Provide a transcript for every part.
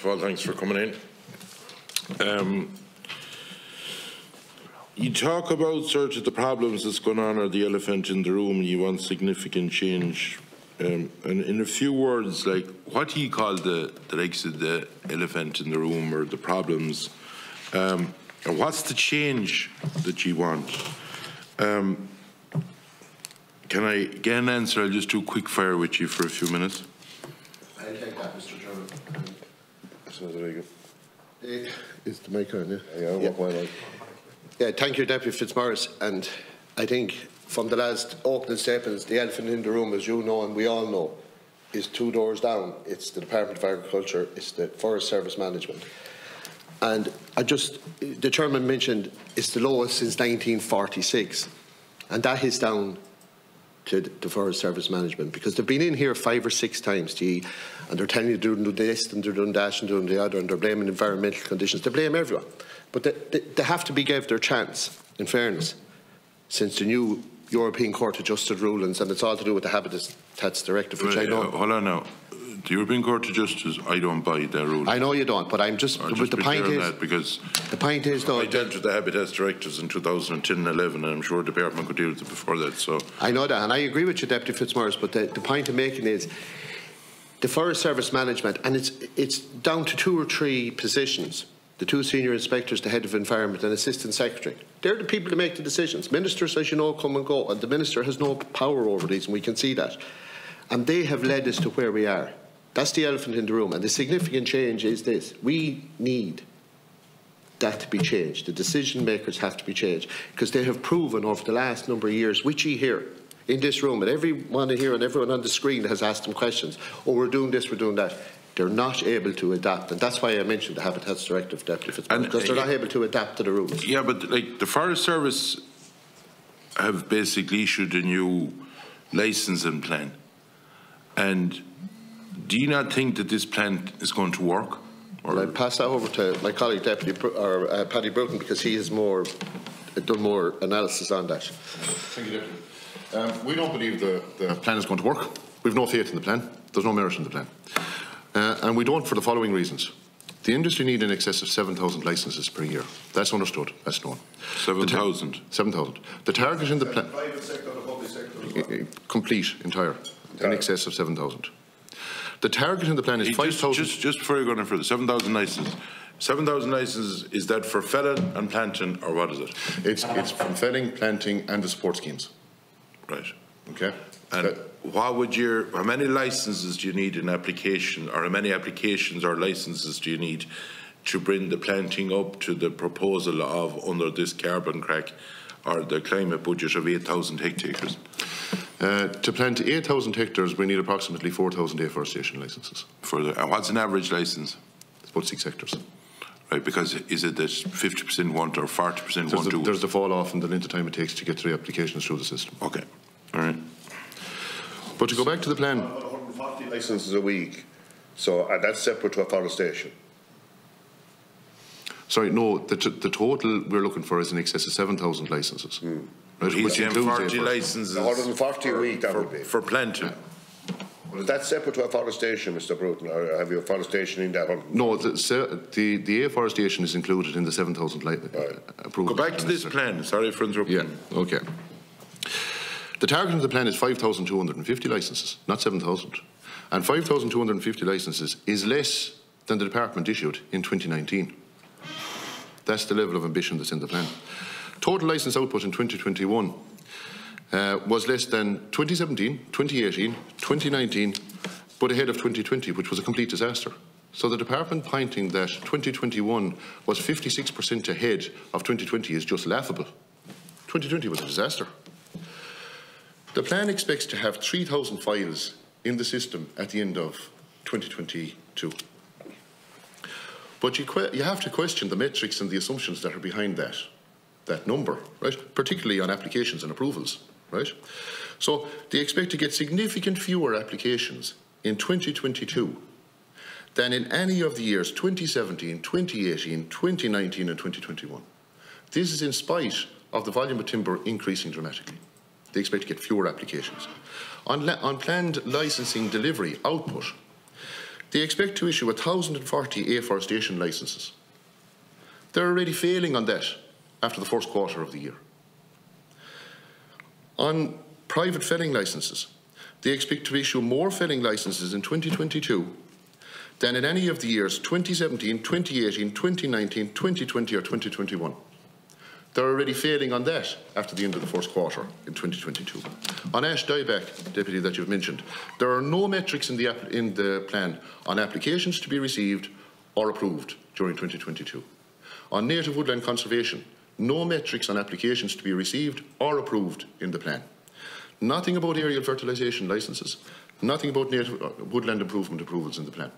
of all, thanks for coming in. You talk about sort of the problems that's going on, or the elephant in the room, and you want significant change. And in a few words, like, what do you call the likes of the elephant in the room, or the problems? And what's the change that you want? Can I get an answer? I'll just do quick fire with you for a few minutes. I'll take that, Mr. Chairman. So there you go. Is the mic on? Yeah, thank you, Deputy Fitzmaurice. And I think from the last opening statements, the elephant in the room, as you know and we all know, is two doors down. It's the Department of Agriculture, it's the Forest Service Management. And the Chairman mentioned it's the lowest since 1946. And that is down to the Forest Service Management, because they've been in here 5 or 6 times, and they're telling you they're doing this and they're doing that and doing the other, and they're blaming environmental conditions. They blame everyone. But they have to be given their chance, in fairness, since the new European Court of Justice rulings, and it's all to do with the Habitats Directive, which I know. Hold on now. The European Court of Justice, I don't buy that rule. I know you don't, but I'm just the point is that, because the point is though, I dealt with the Habitats Directives in 2010 and 11, and I'm sure the Department could deal with it before that. So I know that, and I agree with you, Deputy Fitzmaurice. But the point I'm making is the Forest Service Management, and it's down to 2 or 3 positions. The 2 senior inspectors, the head of environment and assistant secretary. They're the people that make the decisions. Ministers, as you know, come and go, and the minister has no power over these, and we can see that. And they have led us to where we are. That's the elephant in the room. And the significant change is this: we need that to be changed. The decision makers have to be changed, because they have proven over the last number of years, which you hear in this room, and everyone here and everyone on the screen has asked them questions. Oh, we're doing this, we're doing that. They're not able to adapt, and that's why I mentioned the Habitats Directive, Deputy Fitzmaurice, because they're not able to adapt to the rules. Yeah, but like the Forest Service have basically issued a new licensing plan, and do you not think that this plan is going to work? Or I'll pass that over to my colleague, Paddy Bruton, because he has done more analysis on that. Thank you, Deputy. We don't believe the plan is going to work. We've no faith in the plan. There's no merit in the plan. And we don't for the following reasons. The industry need in excess of 7,000 licences per year. That's understood. That's known. 7,000? 7,000. The target in the plan... Private sector, the public sector? Complete, entire. In excess of 7,000. The target in the plan is 5,000... Just before you go any further, 7,000 licences. 7,000 licences, is that for felling and planting, or what is it? It's from felling, planting and the support schemes. Right. Okay. And how many licences do you need in application, or how many applications or licences do you need to bring the planting up to the proposal of, under this carbon crack, or the climate budget of 8,000 hectares? To plant 8,000 hectares, we need approximately 4,000 afforestation licences. And what's an average licence? It's about 6 hectares. Right, because is it that 50% want or 40% want to? There's the fall off and the length of time it takes to get 3 applications through the system. Okay, all right. But to go back to the plan... 140 licences a week, so that's separate to afforestation. Sorry, no, the total we're looking for is in excess of 7,000 licences. Right, He's saying 40 licences. 140 a week, that would be. For planting. Yeah. Well, is that separate to afforestation, Mr. Bruton, or have you afforestation in that one? No, the afforestation is included in the 7,000 approval. Go back to this plan. Sorry for interrupting. Yeah, okay. The target of the plan is 5,250 licences, not 7,000. And 5,250 licences is less than the department issued in 2019. That's the level of ambition that's in the plan. Total licence output in 2021 was less than 2017, 2018, 2019, but ahead of 2020, which was a complete disaster. So the department pointing that 2021 was 56% ahead of 2020 is just laughable. 2020 was a disaster. The plan expects to have 3,000 files in the system at the end of 2022. But you have to question the metrics and the assumptions that are behind that number, right? Particularly on applications and approvals, right? So they expect to get significant fewer applications in 2022 than in any of the years 2017, 2018, 2019 and 2021. This is in spite of the volume of timber increasing dramatically. They expect to get fewer applications. On planned licensing delivery output, They expect to issue 1,040 afforestation licences. They're already failing on that after the first quarter of the year. On private felling licences, they expect to issue more felling licences in 2022 than in any of the years 2017, 2018, 2019, 2020 or 2021. They're already failing on that after the end of the first quarter in 2022. On ash dieback, Deputy, that you've mentioned, there are no metrics in the plan on applications to be received or approved during 2022. On native woodland conservation, no metrics on applications to be received or approved in the plan. Nothing about aerial fertilisation licences, nothing about native woodland improvement approvals in the plan.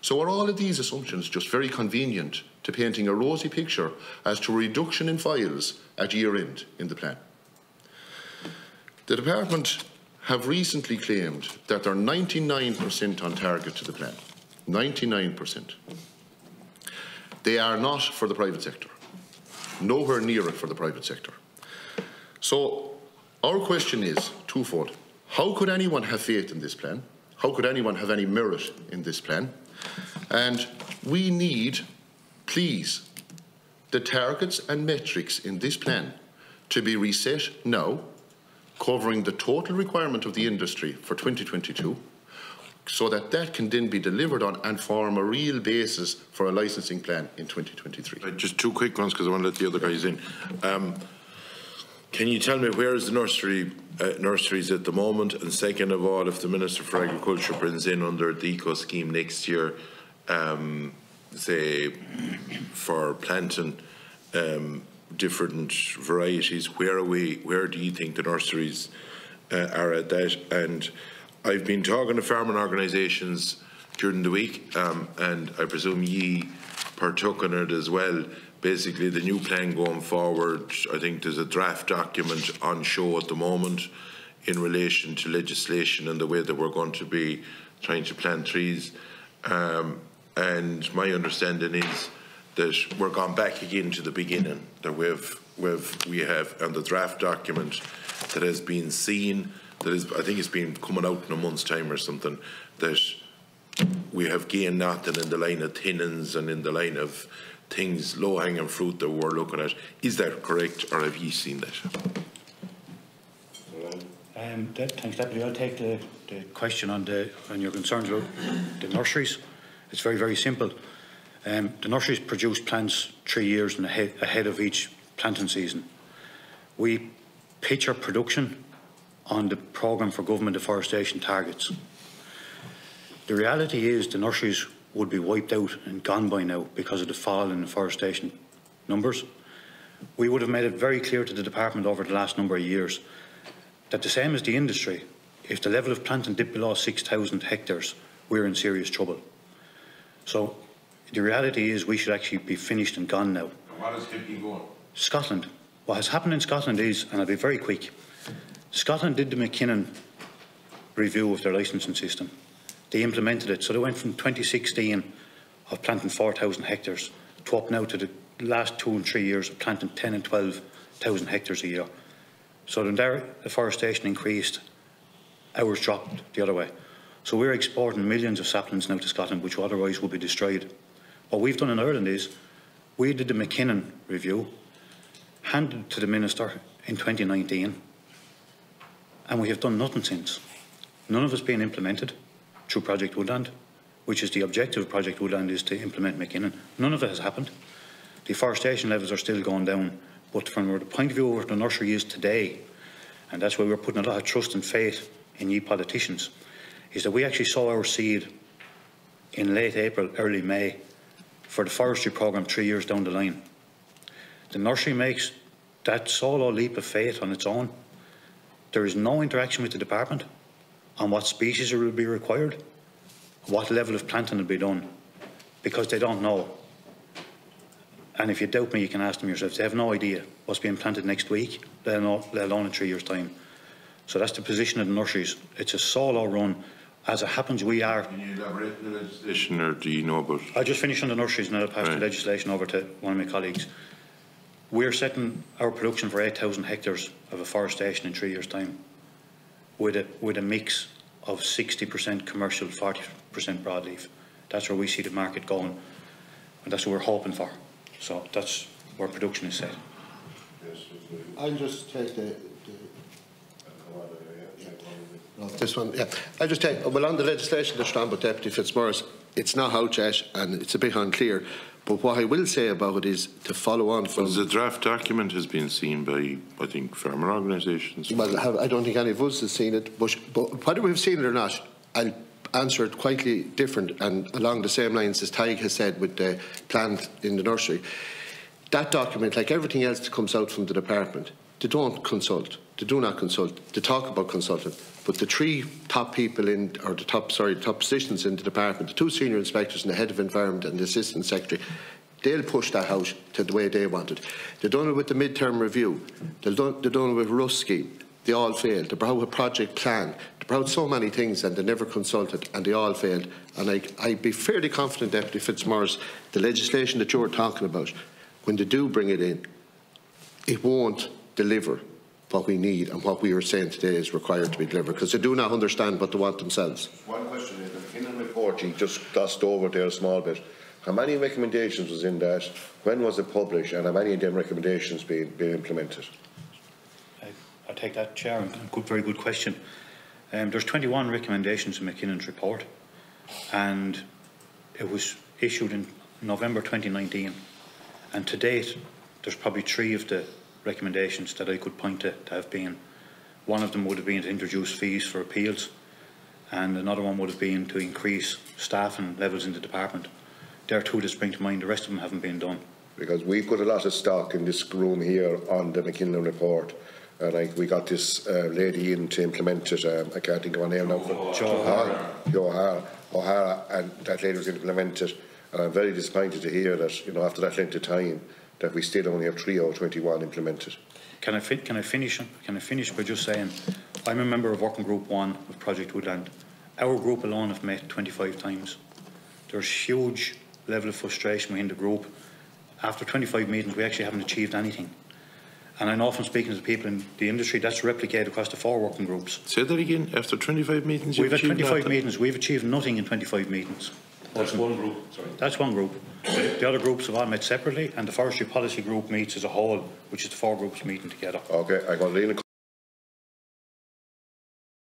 So are all of these assumptions just very convenient to painting a rosy picture as to a reduction in files at year end in the plan? The Department have recently claimed that they're 99% on target to the plan. 99%. They are not for the private sector. Nowhere near it for the private sector. So our question is twofold. How could anyone have faith in this plan? How could anyone have any merit in this plan? And we need, please, the targets and metrics in this plan to be reset now, covering the total requirement of the industry for 2022, so that that can then be delivered on and form a real basis for a licensing plan in 2023. Just two quick ones, because I want to let the other guys in. Can you tell me where is the nurseries at the moment? And second of all, if the Minister for Agriculture brings in under the eco scheme next year, say for planting different varieties, where do you think the nurseries are at that? And I've been talking to farming organisations during the week, and I presume ye partook in it as well. Basically, the new plan going forward, I think there's a draft document on show at the moment in relation to legislation and the way that we're going to be trying to plant trees. And my understanding is that we're gone back again to the beginning, that we have on the draft document that has been seen, that is, I think it's been coming out in a month's time or something, that we have gained nothing in the line of thinnings and in the line of things, low-hanging fruit that we're looking at. Is that correct, or have you seen that? Thanks, Deputy. I'll take the question on your concerns about the nurseries. It's very, very simple. The nurseries produce plants 3 years ahead of each planting season. We pitch our production on the programme for government deforestation targets. The reality is the nurseries would be wiped out and gone by now because of the fall in deforestation numbers. We would have made it very clear to the department over the last number of years that, the same as the industry, if the level of planting dipped below 6,000 hectares, we're in serious trouble. So the reality is we should actually be finished and gone now. And what is keeping going? Scotland. What has happened in Scotland is, and I'll be very quick, Scotland did the McKinnon review of their licensing system. They implemented it. So they went from 2016 of planting 4,000 hectares to up now to the last 2 and 3 years of planting 10 and 12,000 hectares a year. So then their deforestation increased, ours dropped the other way. So we're exporting millions of saplings now to Scotland, which otherwise would be destroyed. What we've done in Ireland is, we did the McKinnon review, handed it to the Minister in 2019, and we have done nothing since. None of it's been implemented through Project Woodland, which is the objective of Project Woodland, is to implement McKinnon. None of it has happened. Deforestation levels are still going down, but from the point of view of where the nursery is today, and that's why we're putting a lot of trust and faith in ye politicians, is that we actually sow our seed in late April, early May for the forestry programme 3 years down the line. The nursery makes that solo leap of faith on its own. There is no interaction with the department on what species will be required, what level of planting will be done, because they don't know. And if you doubt me, you can ask them yourselves. They have no idea what's being planted next week, let alone in 3 years' time. So that's the position of the nurseries. It's a solo run. As it happens, we are... Can you elaborate on the legislation, or do you know about... I just finished on the nurseries and I'll pass the legislation over to one of my colleagues. We're setting our production for 8,000 hectares of afforestation in 3 years' time, with a mix of 60% commercial, 40% broadleaf. That's where we see the market going, and that's what we're hoping for. So that's where production is set. I'll just take this one, yeah. I'll just take, well, on the legislation that's done by Deputy Fitzmaurice, it's not out yet and it's a bit unclear. But what I will say about it is to follow on from... Well, the draft document has been seen by, I think, farmer organisations. Well, I don't think any of us have seen it, but whether we've seen it or not, I'll answer it quietly different and along the same lines as Tig has said with the plant in the nursery. That document, like everything else that comes out from the department, they don't consult. They do not consult. They talk about consulting. But the three top people in, or the top positions in the department, the two senior inspectors and the head of environment and the assistant secretary, they'll push that out to the way they want it. They've done it with the mid-term review. They've done it with Rust scheme. They all failed. They brought a project plan. They brought so many things and they never consulted and they all failed. And I'd be fairly confident, Deputy Fitzmaurice, the legislation that you're talking about, when they do bring it in, it won't deliver what we need and what we are saying today is required to be delivered, because they do not understand what they want themselves. One question is, in the report you just glossed over there a small bit, how many recommendations was in that, when was it published, and how many of them recommendations being implemented? I take that, Chair, and very good question. There's 21 recommendations in McKinnon's report, and it was issued in November 2019, and to date there's probably 3 of the recommendations that I could point to have been. One of them would have been to introduce fees for appeals, and another one would have been to increase staffing levels in the department. There are 2 that spring to mind. The rest of them haven't been done. Because we put a lot of stock in this room here on the McKinnon report, and we got this lady in to implement it. I can't think of her name now. O'Hara, and that lady was implemented. And I'm very disappointed to hear that, you know, after that length of time, that we still only have 3 out of 21 implemented. Can I finish by just saying, I'm a member of Working Group 1 of Project Woodland. Our group alone have met 25 times. There's huge level of frustration within the group. After 25 meetings, we actually haven't achieved anything. And I'm often speaking to people in the industry, that's replicated across the 4 working groups. Say that again, after 25 meetings? We've had 25 meetings, we've achieved nothing in 25 meetings. That's one group, sorry. That's one group. The other groups have all met separately, and the Forestry Policy Group meets as a whole, which is the 4 groups meeting together. Okay, I'm going to lean